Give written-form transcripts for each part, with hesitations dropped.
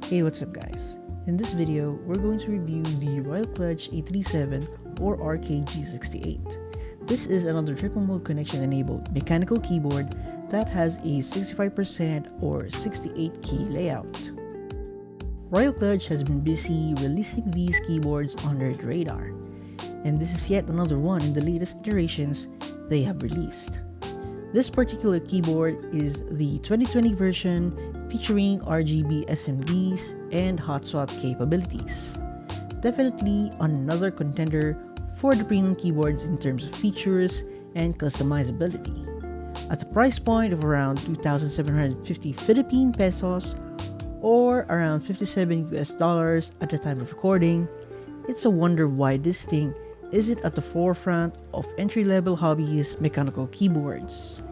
Hey, what's up guys? In this video, we're going to review the Kludge G68 or RK G68. This is another triple mode connection enabled mechanical keyboard that has a 65% or 68 key layout. Kludge has been busy releasing these keyboards under the radar, and this is yet another one in the latest iterations they have released. This particular keyboard is the 2020 version featuring RGB SMDs and Hotswap capabilities. Definitely another contender for the premium keyboards in terms of features and customizability. At a price point of around 2,750 Philippine pesos or around $57 US at the time of recording, it's a wonder why this thing isn't at the forefront of entry-level hobbyist mechanical keyboards.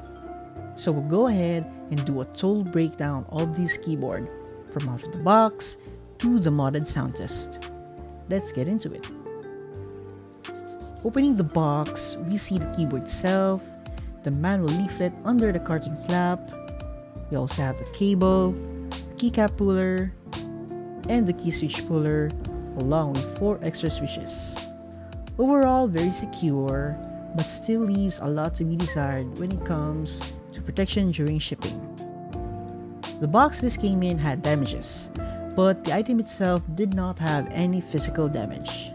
So we'll go ahead and do a total breakdown of this keyboard from out of the box to the modded sound test. Let's get into it. Opening the box, we see the keyboard itself, the manual leaflet under the carton flap. We also have the cable, the keycap puller, and the key switch puller, along with 4 extra switches. Overall, very secure, but still leaves a lot to be desired when it comes to protection during shipping. The box this came in had damages, but the item itself did not have any physical damage,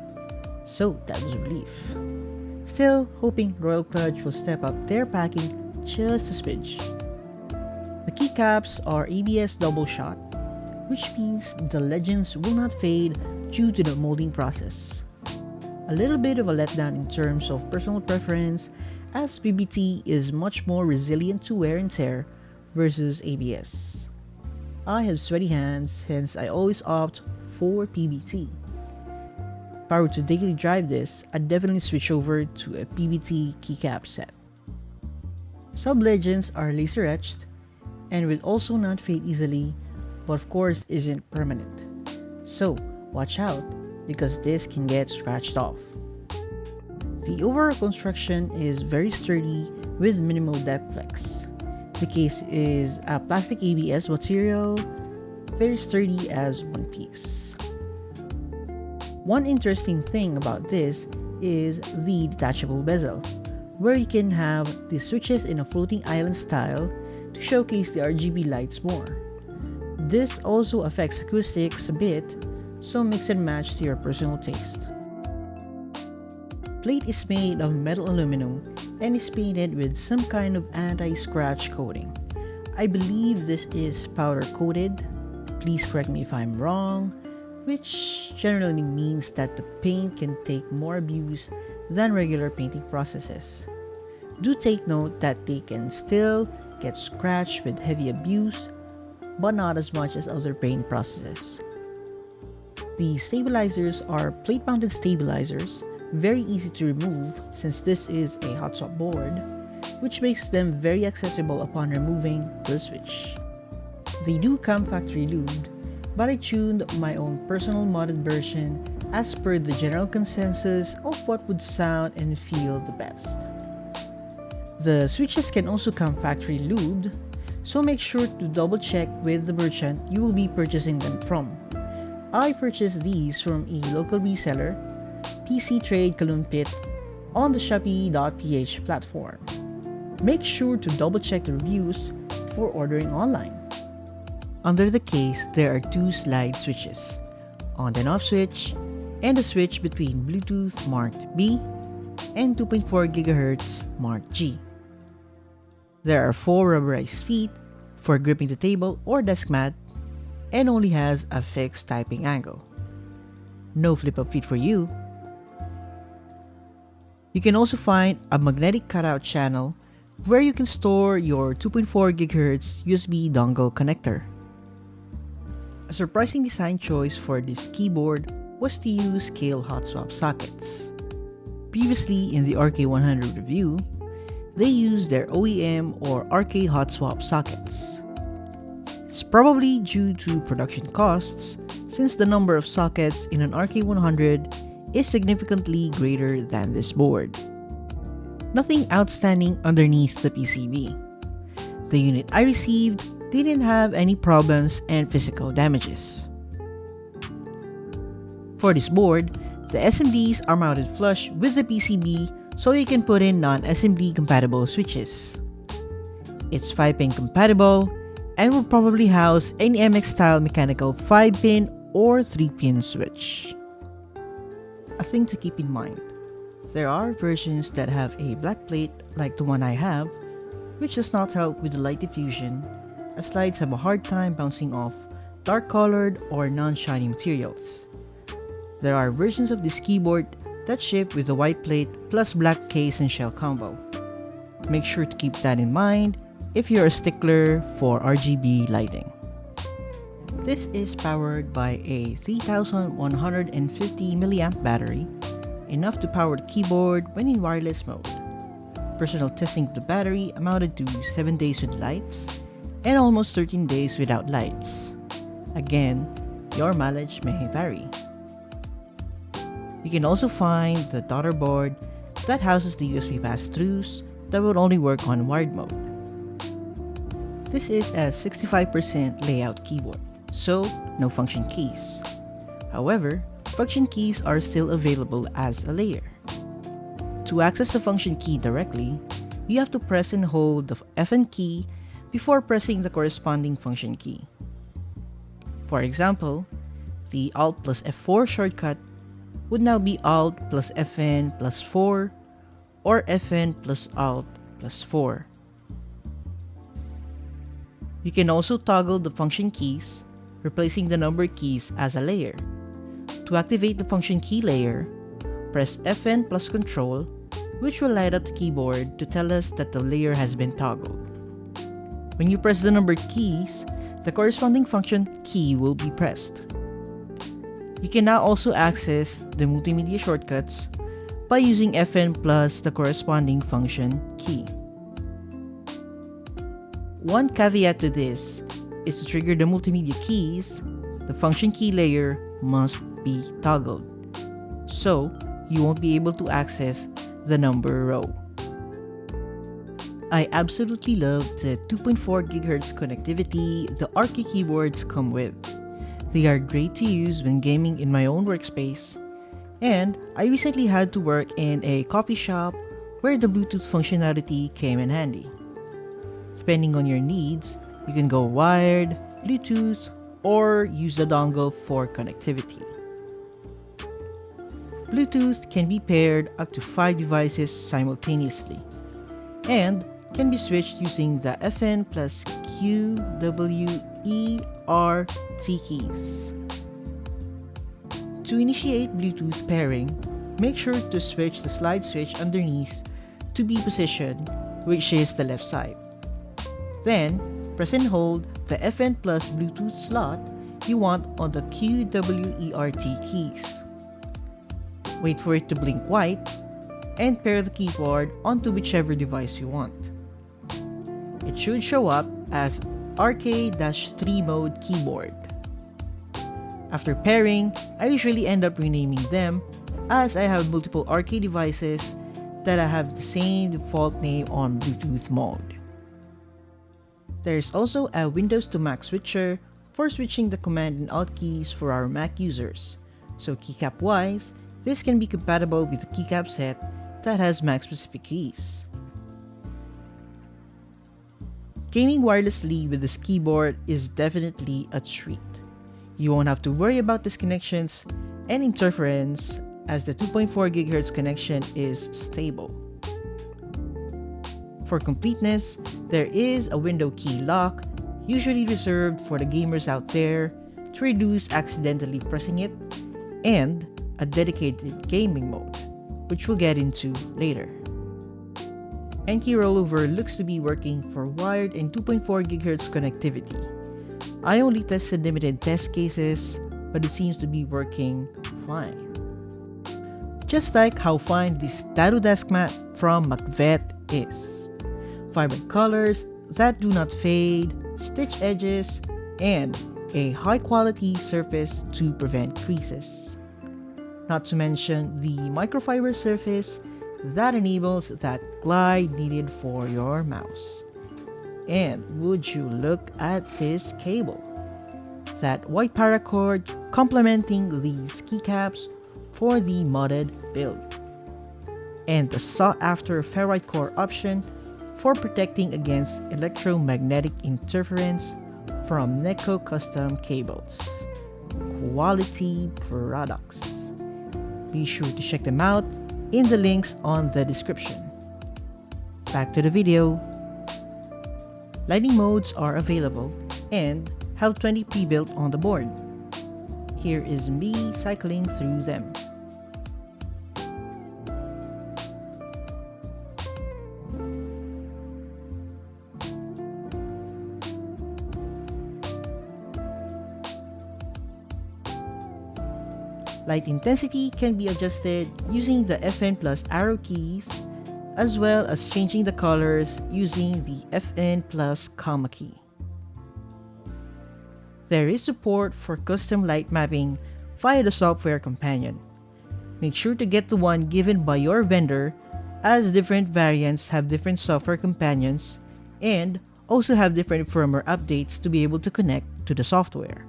so that was a relief. Still hoping Kludge will step up their packing just a smidge. The keycaps are ABS double shot, which means the legends will not fade due to the molding process. A little bit of a letdown in terms of personal preference, as PBT is much more resilient to wear and tear versus ABS. I have sweaty hands, hence I always opt for PBT. If I were to daily drive this, I'd definitely switch over to a PBT keycap set. Sub-legends are laser etched and will also not fade easily, but of course isn't permanent. So watch out, because this can get scratched off. The overall construction is very sturdy with minimal depth flex. The case is a plastic ABS material, very sturdy as one piece. One interesting thing about this is the detachable bezel, where you can have the switches in a floating island style to showcase the RGB lights more. This also affects acoustics a bit, so mix and match to your personal taste. Plate is made of metal aluminum and is painted with some kind of anti-scratch coating. I believe this is powder coated, please correct me if I'm wrong, which generally means that the paint can take more abuse than regular painting processes. Do take note that they can still get scratched with heavy abuse, but not as much as other paint processes. The stabilizers are plate-mounted stabilizers, very easy to remove since this is a Hotswap board, which makes them very accessible upon removing the switch. They do come factory lubed, but I tuned my own personal modded version as per the general consensus of what would sound and feel the best. The switches can also come factory lubed, so make sure to double check with the merchant you will be purchasing them from. I purchased these from a local reseller, PC Trade Kailh on the Shopee.ph platform. Make sure to double check the reviews before ordering online. Under the case, there are 2 slide switches, on and off switch, and a switch between Bluetooth marked B and 2.4 GHz marked G. There are 4 rubberized feet for gripping the table or desk mat, and only has a fixed typing angle. No flip-up feet for you. You can also find a magnetic cutout channel where you can store your 2.4 GHz USB dongle connector. A surprising design choice for this keyboard was to use Kailh Hotswap sockets. Previously in the RK100 review, they used their OEM or RK Hotswap sockets. It's probably due to production costs, since the number of sockets in an RK100 is significantly greater than this board. Nothing outstanding underneath the PCB. The unit I received didn't have any problems and physical damages. For this board, the SMDs are mounted flush with the PCB so you can put in non-SMD compatible switches. It's 5-pin compatible and will probably house any MX style mechanical 5-pin or 3-pin switch. A thing to keep in mind, there are versions that have a black plate like the one I have, which does not help with the light diffusion, as slides have a hard time bouncing off dark colored or non-shiny materials. There are versions of this keyboard that ship with a white plate plus black case and shell combo. Make sure to keep that in mind if you're a stickler for RGB lighting. This is powered by a 3150 mAh battery, enough to power the keyboard when in wireless mode. Personal testing of the battery amounted to 7 days with lights and almost 13 days without lights. Again, your mileage may vary. You can also find the daughter board that houses the USB pass-throughs that will only work on wired mode. This is a 65% layout keyboard, so no function keys. However, function keys are still available as a layer. To access the function key directly, you have to press and hold the Fn key before pressing the corresponding function key. For example, the Alt plus F4 shortcut would now be Alt plus Fn plus 4 or Fn plus Alt plus 4. You can also toggle the function keys, replacing the number keys as a layer. To activate the function key layer, press Fn plus Control, which will light up the keyboard to tell us that the layer has been toggled. When you press the numbered keys, the corresponding function key will be pressed. You can now also access the multimedia shortcuts by using Fn plus the corresponding function key. One caveat to this is to trigger the multimedia keys, the function key layer must be toggled, so you won't be able to access the number row. I absolutely love the 2.4 GHz connectivity the RK keyboards come with. They are great to use when gaming in my own workspace, and I recently had to work in a coffee shop where the Bluetooth functionality came in handy. Depending on your needs, you can go wired, Bluetooth, or use the dongle for connectivity. Bluetooth can be paired up to 5 devices simultaneously, and can be switched using the Fn plus Q, W, E, R, T keys. To initiate Bluetooth pairing, make sure to switch the slide switch underneath to be positioned, which is the left side. Then, press and hold the Fn plus Bluetooth slot you want on the Q, W, E, R, T keys. Wait for it to blink white, and pair the keyboard onto whichever device you want. It should show up as RK-3 mode keyboard. After pairing, I usually end up renaming them as I have multiple RK devices that have the same default name on Bluetooth mode. There is also a Windows to Mac switcher for switching the Command and Alt keys for our Mac users, so keycap wise, this can be compatible with a keycap set that has Mac specific keys. Gaming wirelessly with this keyboard is definitely a treat. You won't have to worry about disconnections and interference as the 2.4 GHz connection is stable. For completeness, there is a window key lock, usually reserved for the gamers out there to reduce accidentally pressing it, and a dedicated gaming mode, which we'll get into later. RK Rollover looks to be working for wired and 2.4 GHz connectivity. I only tested limited test cases, but it seems to be working fine. Just like how fine this tattoo desk mat from McVet is. Vibrant colors that do not fade, stitched edges, and a high quality surface to prevent creases. Not to mention the microfiber surface that enables that glide needed for your mouse. And would you look at this cable? that white paracord complementing these keycaps for the modded build, and the sought-after ferrite core option for protecting against electromagnetic interference from Neko custom cables. Quality products. Be sure to check them out in the links on the description. Back to the video. Lighting modes are available and have 20 pre-built on the board. Here is me cycling through them. Light intensity can be adjusted using the FN plus arrow keys, as well as changing the colors using the FN plus comma key. There is support for custom light mapping via the software companion. Make sure to get the one given by your vendor, as different variants have different software companions and also have different firmware updates to be able to connect to the software.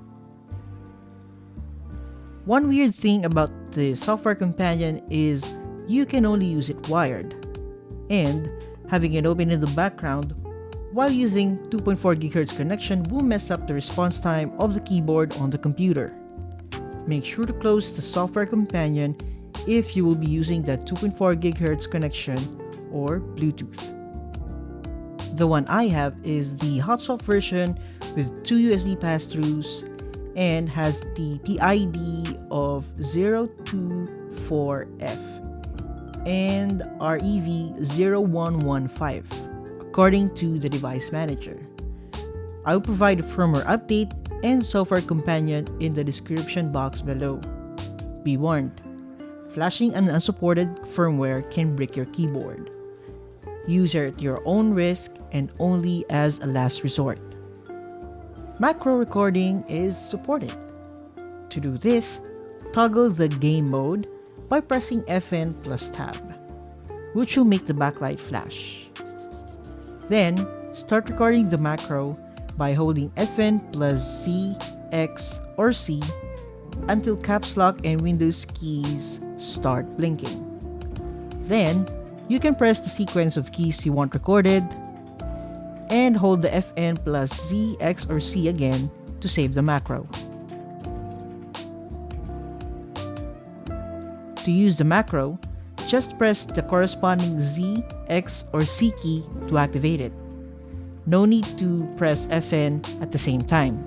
One weird thing about the software companion is you can only use it wired, and having it open in the background while using 2.4 GHz connection will mess up the response time of the keyboard on the computer. Make sure to close the software companion if you will be using that 2.4 GHz connection or Bluetooth. The one I have is the Hotswap version with 2 USB pass-throughs and has the PID of 024F and REV0115 according to the device manager. I will provide a firmware update and software companion in the description box below. Be warned, flashing an unsupported firmware can break your keyboard. Use it at your own risk and only as a last resort. Macro recording is supported. To do this, toggle the game mode by pressing FN plus tab, which will make the backlight flash. Then, start recording the macro by holding FN plus Z, X, or C until caps lock and Windows keys start blinking. Then, you can press the sequence of keys you want recorded and hold the FN plus Z, X, or C again to save the macro. To use the macro, just press the corresponding Z, X, or C key to activate it. No need to press FN at the same time.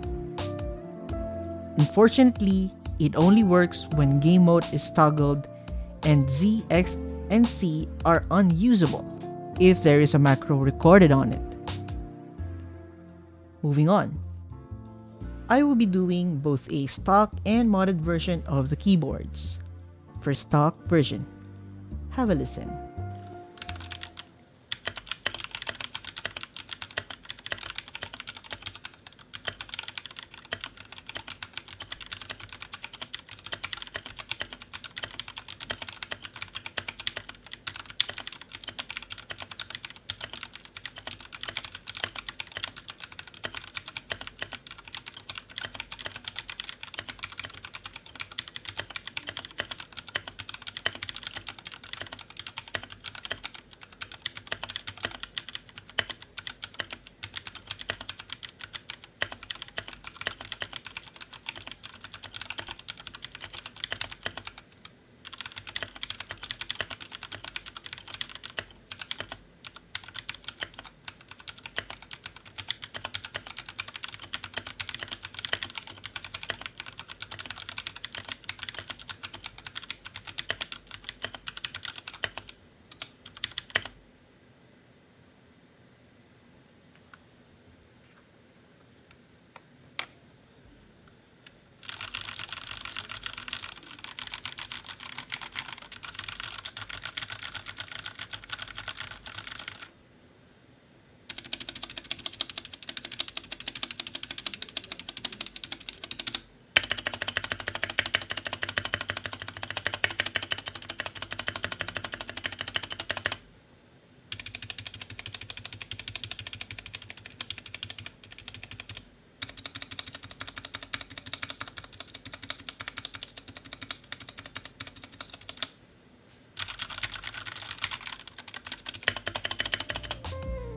Unfortunately, it only works when game mode is toggled and Z, X, and C are unusable if there is a macro recorded on it. Moving on. I will be doing both a stock and modded version of the keyboards. For stock version, have a listen.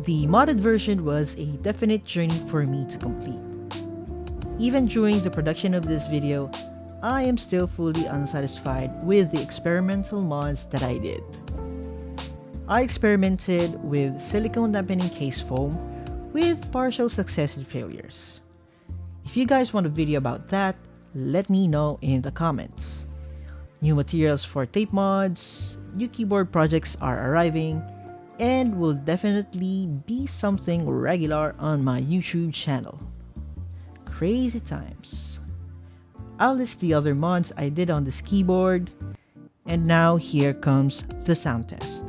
The modded version was a definite journey for me to complete. Even during the production of this video, I am still fully unsatisfied with the experimental mods that I did. I experimented with silicone dampening case foam with partial success and failures. If you guys want a video about that, let me know in the comments. New materials for tape mods, new keyboard projects are arriving, and will definitely be something regular on my YouTube channel. Crazy times. I'll list the other mods I did on this keyboard, and now here comes the sound test.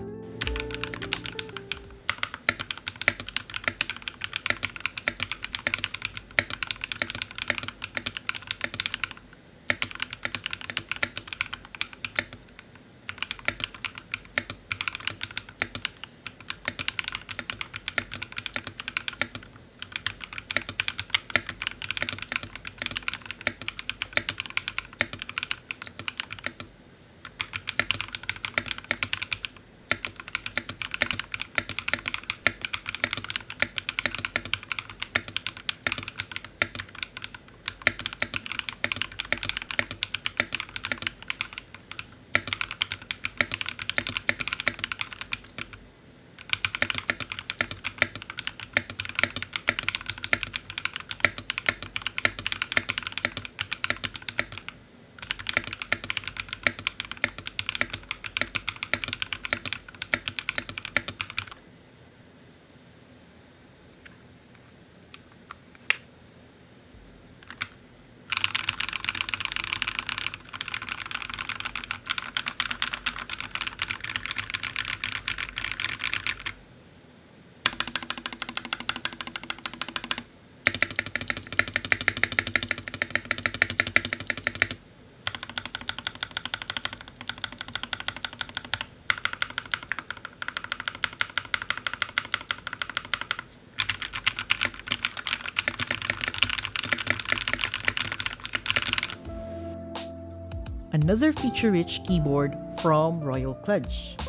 Another feature-rich keyboard from Royal Kludge.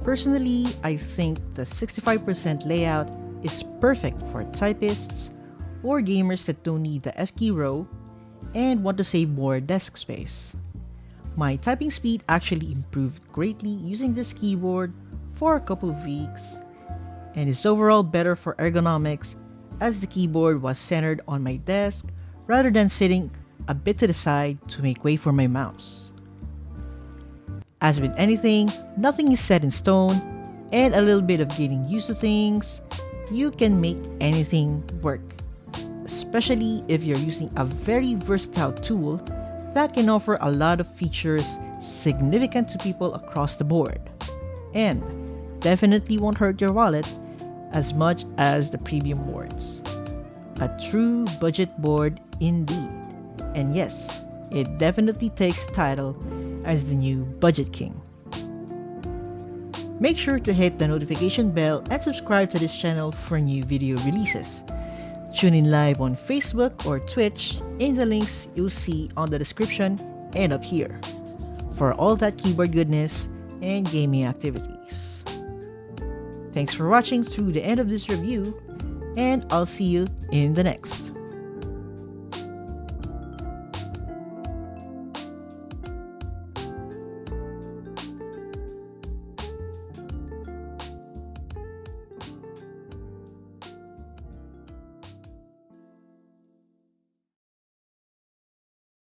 Personally, I think the 65% layout is perfect for typists or gamers that don't need the F key row and want to save more desk space. My typing speed actually improved greatly using this keyboard for a couple of weeks, and is overall better for ergonomics as the keyboard was centered on my desk rather than sitting a bit to the side to make way for my mouse. As with anything, nothing is set in stone, and a little bit of getting used to things, you can make anything work, especially if you're using a very versatile tool that can offer a lot of features significant to people across the board, and definitely won't hurt your wallet as much as the premium boards. A true budget board indeed. And yes, it definitely takes the title as the new Budget King. Make sure to hit the notification bell and subscribe to this channel for new video releases. Tune in live on Facebook or Twitch in the links you'll see on the description and up here for all that keyboard goodness and gaming activities. Thanks for watching through the end of this review, and I'll see you in the next.